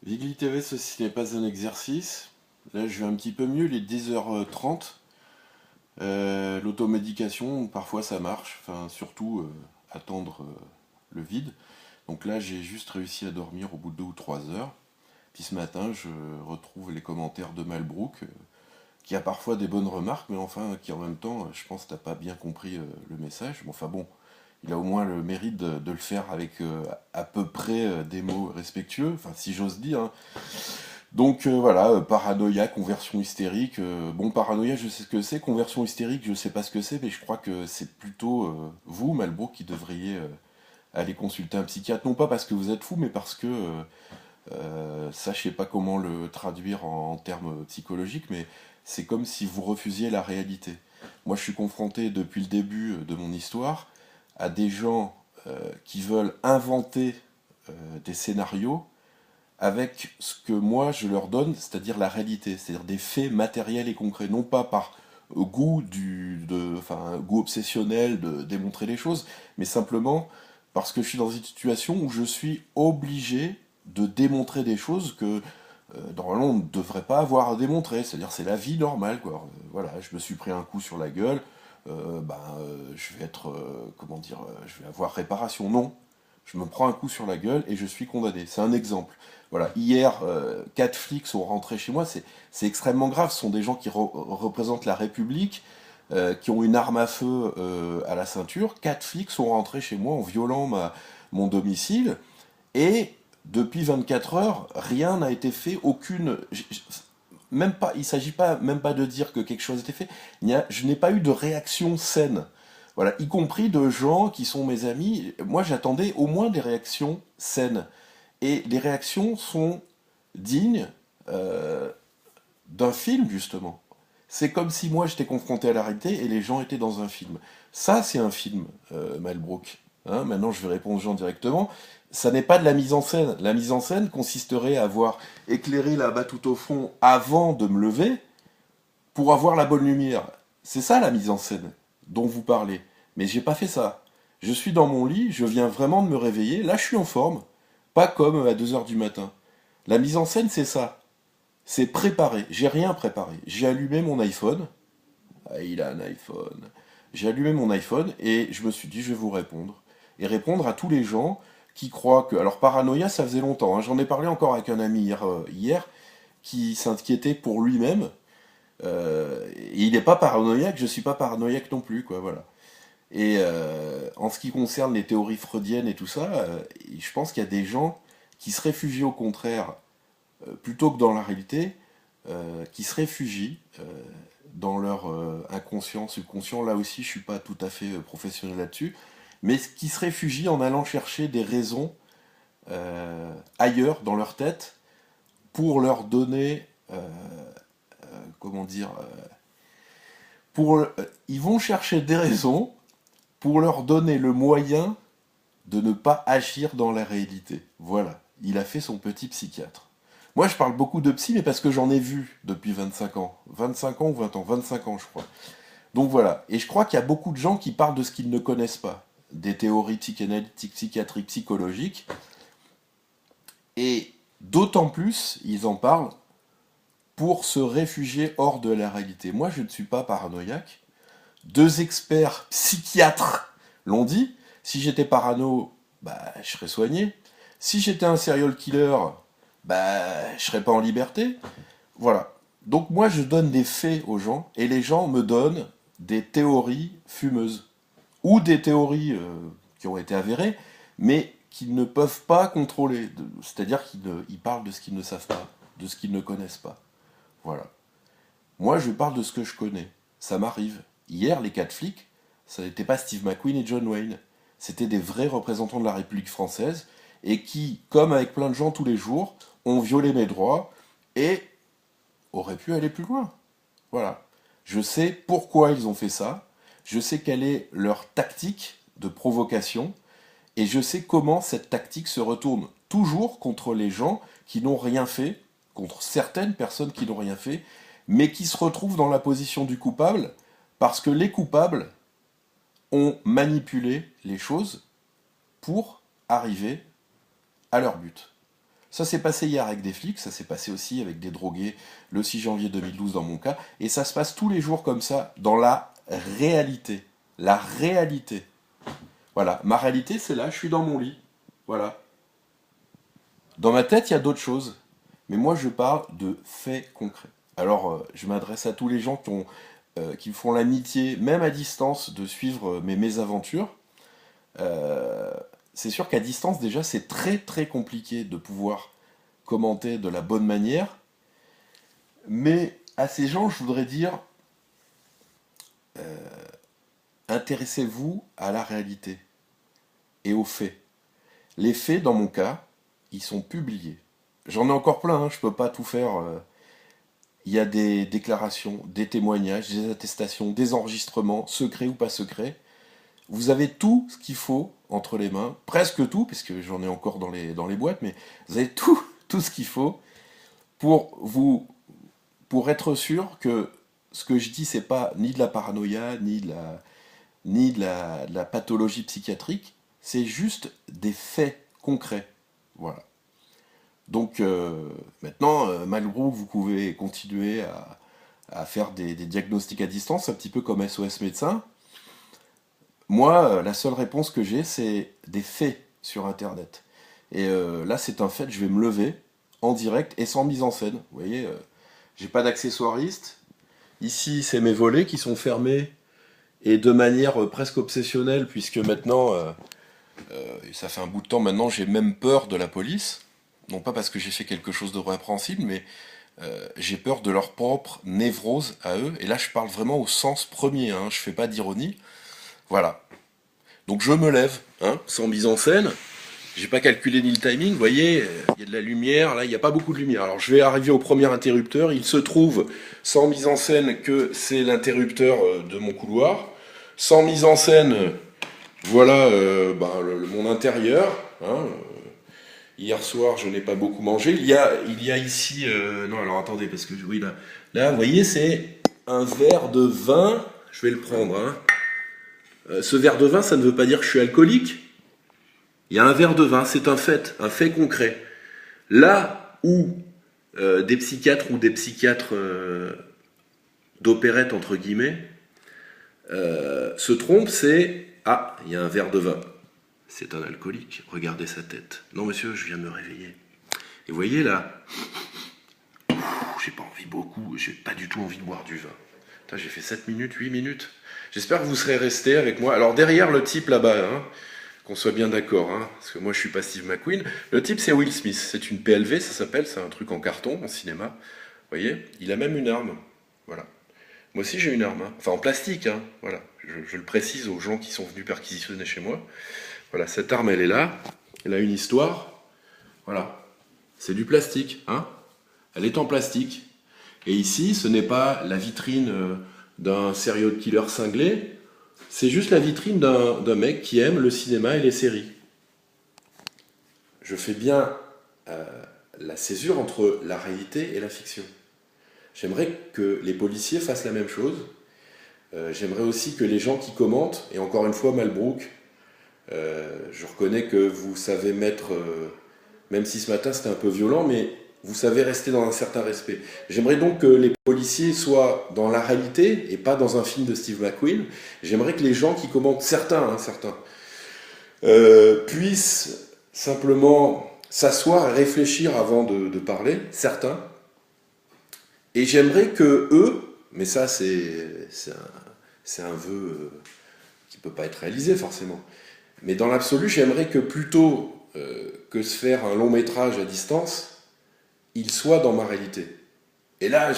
Vigli TV, ceci n'est pas un exercice. Là, je vais un petit peu mieux, il est 10h30. L'automédication, parfois ça marche, enfin surtout attendre le vide. Donc là, j'ai juste réussi à dormir au bout de 2 ou 3 heures. Puis ce matin, je retrouve les commentaires de Malbrook, qui a parfois des bonnes remarques, mais enfin, qui en même temps, je pense que t'as pas bien compris le message. Mais enfin bon, il a au moins le mérite de le faire avec à peu près des mots respectueux, enfin si j'ose dire, hein. Donc voilà, paranoïa, conversion hystérique. Bon, paranoïa, je sais ce que c'est. Conversion hystérique, je sais pas ce que c'est, mais je crois que c'est plutôt vous, Malbrook, qui devriez aller consulter un psychiatre. Non pas parce que vous êtes fou, mais parce que ça, je sais pas comment le traduire en termes psychologiques, mais c'est comme si vous refusiez la réalité. Moi, je suis confronté depuis le début de mon histoire à des gens qui veulent inventer des scénarios avec ce que moi je leur donne, c'est-à-dire la réalité, c'est-à-dire des faits matériels et concrets, non pas par enfin, goût obsessionnel de démontrer les choses, mais simplement parce que je suis dans une situation où je suis obligé de démontrer des choses que normalement on ne devrait pas avoir à démontrer, c'est-à-dire c'est la vie normale, quoi. Voilà, je me suis pris un coup sur la gueule, je vais être, comment dire, je vais avoir réparation. Non, je me prends un coup sur la gueule et je suis condamné. C'est un exemple. Voilà, hier, 4 flics sont rentrés chez moi, c'est extrêmement grave. Ce sont des gens qui représentent la République, qui ont une arme à feu à la ceinture. 4 flics sont rentrés chez moi en violant mon domicile. Et depuis 24 heures, rien n'a été fait, aucune. Même pas, il ne s'agit pas même pas de dire que quelque chose a été fait. Je n'ai pas eu de réaction saine. Voilà, y compris de gens qui sont mes amis. Moi, j'attendais au moins des réactions saines. Et les réactions sont dignes euh, d'un film, justement. C'est comme si moi j'étais confronté à la réalité et les gens étaient dans un film. Ça, c'est un film, Malbrook. Hein, maintenant, je vais répondre aux gens directement. Ça n'est pas de la mise en scène. La mise en scène consisterait à avoir éclairé là-bas tout au fond avant de me lever pour avoir la bonne lumière. C'est ça la mise en scène dont vous parlez. Mais j'ai pas fait ça. Je suis dans mon lit, je viens vraiment de me réveiller. Là, je suis en forme. Pas comme à 2 heures du matin. La mise en scène, c'est ça. C'est préparé. J'ai rien préparé. J'ai allumé mon iPhone. Ah, il a un iPhone. J'ai allumé mon iPhone et je me suis dit, je vais vous répondre. Et répondre à tous les gens qui croient que. Alors, paranoïa, ça faisait longtemps, hein. J'en ai parlé encore avec un ami hier qui s'inquiétait pour lui-même. Et il n'est pas paranoïaque, je ne suis pas paranoïaque non plus, quoi, voilà. Et en ce qui concerne les théories freudiennes et tout ça, je pense qu'il y a des gens qui se réfugient au contraire, plutôt que dans la réalité, qui se réfugient dans leur inconscient, subconscient. Là aussi, je suis pas tout à fait professionnel là-dessus, mais qui se réfugient en allant chercher des raisons ailleurs dans leur tête pour leur donner, comment dire, ils vont chercher des raisons pour leur donner le moyen de ne pas agir dans la réalité. Voilà, il a fait son petit psychiatre. Moi, je parle beaucoup de psy, mais parce que j'en ai vu depuis 25 ans. 25 ans ou 20 ans 25 ans, je crois. Donc voilà. Et je crois qu'il y a beaucoup de gens qui parlent de ce qu'ils ne connaissent pas. Des théories psychanalytiques, psychiatriques, psychologiques. Et d'autant plus, ils en parlent pour se réfugier hors de la réalité. Moi, je ne suis pas paranoïaque. 2 experts psychiatres l'ont dit. Si j'étais parano, bah, je serais soigné. Si j'étais un serial killer, bah, je serais pas en liberté. Voilà. Donc moi, je donne des faits aux gens et les gens me donnent des théories fumeuses ou des théories qui ont été avérées, mais qu'ils ne peuvent pas contrôler. C'est-à-dire qu'ils parlent de ce qu'ils ne savent pas, de ce qu'ils ne connaissent pas. Voilà. Moi, je parle de ce que je connais. Ça m'arrive. Hier, les 4 flics, ça n'était pas Steve McQueen et John Wayne. C'était des vrais représentants de la République française et qui, comme avec plein de gens tous les jours, ont violé mes droits et auraient pu aller plus loin. Voilà. Je sais pourquoi ils ont fait ça. Je sais quelle est leur tactique de provocation. Et je sais comment cette tactique se retourne toujours contre les gens qui n'ont rien fait, contre certaines personnes qui n'ont rien fait, mais qui se retrouvent dans la position du coupable parce que les coupables ont manipulé les choses pour arriver à leur but. Ça s'est passé hier avec des flics, ça s'est passé aussi avec des drogués le 6 janvier 2012 dans mon cas, et ça se passe tous les jours comme ça, dans la réalité. La réalité. Voilà, ma réalité c'est là, je suis dans mon lit. Voilà. Dans ma tête, il y a d'autres choses. Mais moi, je parle de faits concrets. Alors, je m'adresse à tous les gens qui me font l'amitié, même à distance, de suivre mes mésaventures. Euh, c'est sûr qu'à distance, déjà, c'est très très compliqué de pouvoir commenter de la bonne manière. Mais à ces gens, je voudrais dire, intéressez-vous à la réalité et aux faits. Les faits, dans mon cas, ils sont publiés. J'en ai encore plein, hein, je peux pas tout faire. Il y a des déclarations, des témoignages, des attestations, des enregistrements, secrets ou pas secrets. Vous avez tout ce qu'il faut entre les mains, presque tout, puisque j'en ai encore dans les boîtes, mais vous avez tout, tout ce qu'il faut pour pour être sûr que ce que je dis, c'est pas ni de la paranoïa, ni de la pathologie psychiatrique, c'est juste des faits concrets. Voilà. Donc maintenant, Malbrook, vous pouvez continuer à faire des diagnostics à distance, un petit peu comme SOS médecin. Moi, la seule réponse que j'ai, c'est des faits sur Internet. Et là, c'est un fait, je vais me lever en direct et sans mise en scène. Vous voyez, j'ai pas d'accessoiriste. Ici, c'est mes volets qui sont fermés et de manière presque obsessionnelle, puisque maintenant, ça fait un bout de temps maintenant, j'ai même peur de la police. Non pas parce que j'ai fait quelque chose de répréhensible, mais j'ai peur de leur propre névrose à eux. Et là, je parle vraiment au sens premier, hein, je fais pas d'ironie. Voilà. Donc je me lève, hein, sans mise en scène. J'ai pas calculé ni le timing, vous voyez, il y a de la lumière, là, il n'y a pas beaucoup de lumière. Alors je vais arriver au premier interrupteur, il se trouve, sans mise en scène, que c'est l'interrupteur de mon couloir. Sans mise en scène, voilà mon intérieur. Hein. Hier soir, je n'ai pas beaucoup mangé. Il y a ici... non, alors attendez, parce que oui, là, vous voyez, c'est un verre de vin. Je vais le prendre. Hein. Ce verre de vin, ça ne veut pas dire que je suis alcoolique. Il y a un verre de vin, c'est un fait concret. Là où des psychiatres ou des psychiatres d'opérette, entre guillemets, se trompent, c'est « Ah, il y a un verre de vin. C'est un alcoolique, regardez sa tête. Non monsieur, je viens de me réveiller. » Et vous voyez là, j'ai pas envie beaucoup, j'ai pas du tout envie de boire du vin. Putain, j'ai fait 7 minutes, 8 minutes. J'espère que vous serez restés avec moi. Alors derrière le type là-bas, hein, qu'on soit bien d'accord, hein, parce que moi je suis pas Steve McQueen, le type c'est Will Smith, c'est une PLV, ça s'appelle, c'est un truc en carton, en cinéma. Vous voyez, il a même une arme. Voilà. Moi aussi j'ai une arme, hein. Enfin en plastique, hein. Voilà. Je le précise aux gens qui sont venus perquisitionner chez moi. Voilà, cette arme elle est là, elle a une histoire. Voilà. C'est du plastique, hein. Elle est en plastique. Et ici, ce n'est pas la vitrine d'un serial killer cinglé, c'est juste la vitrine d'un mec qui aime le cinéma et les séries. Je fais bien la césure entre la réalité et la fiction. J'aimerais que les policiers fassent la même chose. J'aimerais aussi que les gens qui commentent, et encore une fois Malbrook, je reconnais que vous savez mettre, même si ce matin c'était un peu violent, mais vous savez rester dans un certain respect. J'aimerais donc que les policiers soient dans la réalité et pas dans un film de Steve McQueen. J'aimerais que les gens qui commentent, certains, puissent simplement s'asseoir et réfléchir avant de parler, certains. Et j'aimerais que eux, mais ça c'est un vœu qui ne peut pas être réalisé forcément, mais dans l'absolu, j'aimerais que plutôt que se faire un long métrage à distance, il soit dans ma réalité. Et là,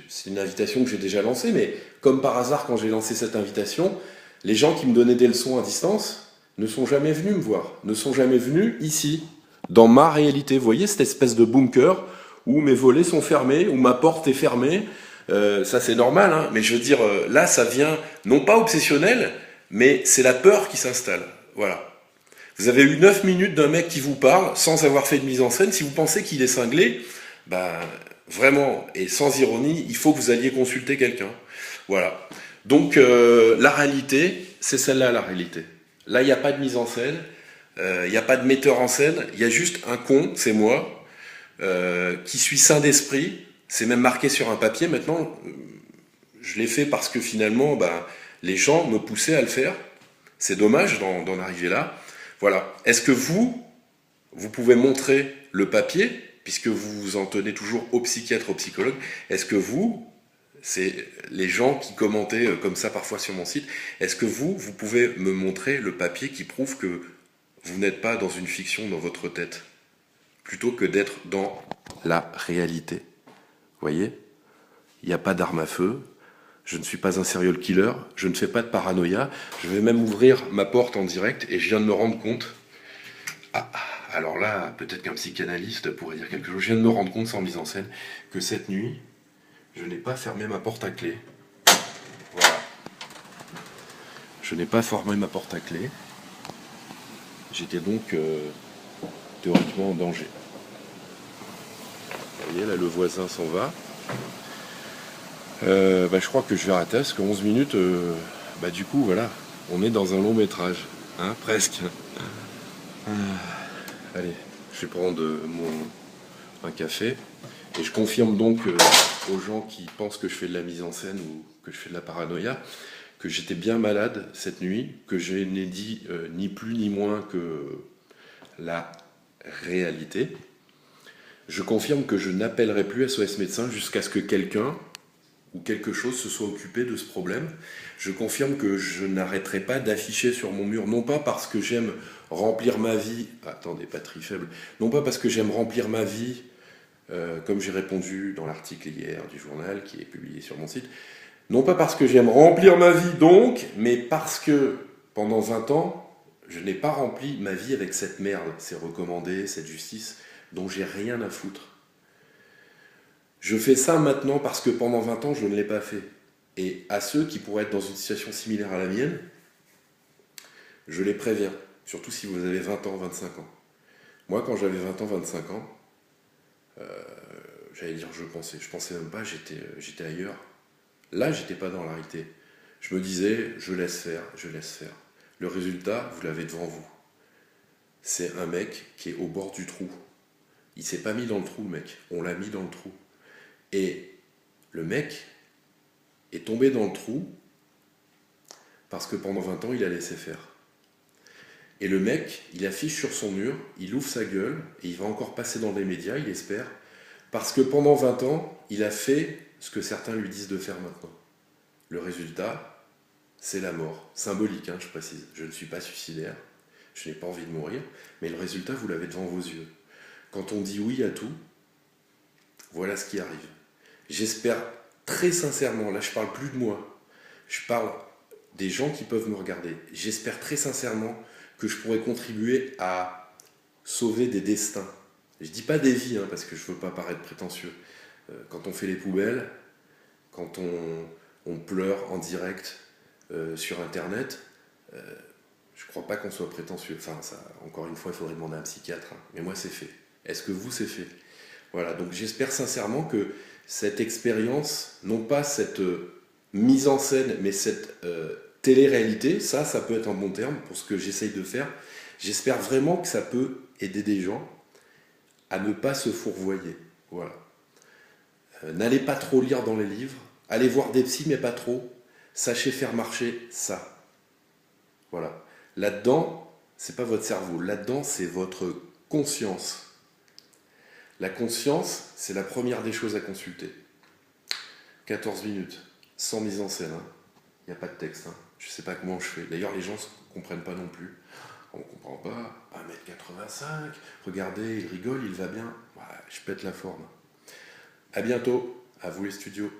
c'est une invitation que j'ai déjà lancée, mais comme par hasard, quand j'ai lancé cette invitation, les gens qui me donnaient des leçons à distance ne sont jamais venus me voir, ne sont jamais venus ici, dans ma réalité. Vous voyez cette espèce de bunker où mes volets sont fermés, où ma porte est fermée. Ça, c'est normal, hein, mais je veux dire, là, ça vient, non pas obsessionnel, mais c'est la peur qui s'installe. Voilà. Vous avez eu 9 minutes d'un mec qui vous parle, sans avoir fait de mise en scène. Si vous pensez qu'il est cinglé, bah, vraiment, et sans ironie, il faut que vous alliez consulter quelqu'un. Voilà. Donc, la réalité, c'est celle-là, la réalité. Là, il n'y a pas de mise en scène, il n'y a pas de metteur en scène, il y a juste un con, c'est moi, qui suis sain d'esprit. C'est même marqué sur un papier maintenant. Je l'ai fait parce que finalement, les gens me poussaient à le faire. C'est dommage d'en arriver là. Voilà. Est-ce que vous pouvez montrer le papier, puisque vous vous en tenez toujours au psychiatre, au psychologue. Est-ce que c'est les gens qui commentaient comme ça parfois sur mon site, est-ce que vous pouvez me montrer le papier qui prouve que vous n'êtes pas dans une fiction dans votre tête, plutôt que d'être dans la réalité? Vous voyez? Il n'y a pas d'arme à feu, je ne suis pas un serial killer, je ne fais pas de paranoïa, je vais même ouvrir ma porte en direct et je viens de me rendre compte. Alors là, peut-être qu'un psychanalyste pourrait dire quelque chose. Je viens de me rendre compte, sans mise en scène, que cette nuit, je n'ai pas fermé ma porte à clé. Voilà. Je n'ai pas fermé ma porte à clé. J'étais donc théoriquement en danger. Vous voyez, là, le voisin s'en va. Je crois que je vais arrêter, parce que 11 minutes, du coup, voilà, on est dans un long métrage. Hein, presque. Allez, je vais prendre un café. Et je confirme donc aux gens qui pensent que je fais de la mise en scène ou que je fais de la paranoïa, que j'étais bien malade cette nuit, que je n'ai dit ni plus ni moins que la réalité. Je confirme que je n'appellerai plus SOS Médecins jusqu'à ce que quelqu'un ou quelque chose se soit occupé de ce problème. Je confirme que je n'arrêterai pas d'afficher sur mon mur, non pas parce que j'aime remplir ma vie, attendez, batterie faible, non pas parce que j'aime remplir ma vie, comme j'ai répondu dans l'article hier du journal qui est publié sur mon site, non pas parce que j'aime remplir ma vie donc, mais parce que pendant 20 ans, je n'ai pas rempli ma vie avec cette merde, ces recommandés, cette justice dont j'ai rien à foutre. Je fais ça maintenant parce que pendant 20 ans, je ne l'ai pas fait. Et à ceux qui pourraient être dans une situation similaire à la mienne, je les préviens, surtout si vous avez 20 ans, 25 ans. Moi, quand j'avais 20 ans, 25 ans, j'allais dire je pensais même pas, j'étais ailleurs. Là, j'étais pas dans la réalité. Je me disais, je laisse faire. Le résultat, vous l'avez devant vous. C'est un mec qui est au bord du trou. Il s'est pas mis dans le trou, le mec. On l'a mis dans le trou. Et le mec est tombé dans le trou parce que pendant 20 ans, il a laissé faire. Et le mec, il affiche sur son mur, il ouvre sa gueule, et il va encore passer dans les médias, il espère, parce que pendant 20 ans, il a fait ce que certains lui disent de faire maintenant. Le résultat, c'est la mort. Symbolique, je précise. Je ne suis pas suicidaire, je n'ai pas envie de mourir, mais le résultat, vous l'avez devant vos yeux. Quand on dit oui à tout, voilà ce qui arrive. J'espère très sincèrement, là je parle plus de moi, je parle des gens qui peuvent me regarder, j'espère très sincèrement que je pourrais contribuer à sauver des destins. Je dis pas des vies, parce que je veux pas paraître prétentieux. Quand on fait les poubelles, quand on pleure en direct sur Internet, je crois pas qu'on soit prétentieux. Enfin, ça, encore une fois, il faudrait demander à un psychiatre. Mais moi, c'est fait. Est-ce que vous, c'est fait? Voilà, donc j'espère sincèrement que cette expérience, non pas cette mise en scène, mais cette télé-réalité, ça peut être un bon terme pour ce que j'essaye de faire. J'espère vraiment que ça peut aider des gens à ne pas se fourvoyer. Voilà. N'allez pas trop lire dans les livres, allez voir des psys, mais pas trop. Sachez faire marcher ça. Voilà. Là-dedans, c'est pas votre cerveau. Là-dedans, c'est votre conscience. La conscience, c'est la première des choses à consulter. 14 minutes, sans mise en scène. Il n'y a pas de texte. Je ne sais pas comment je fais. D'ailleurs, les gens ne comprennent pas non plus. On ne comprend pas. 1m85, regardez, il rigole, il va bien. Ouais, je pète la forme. À bientôt. À vous les studios.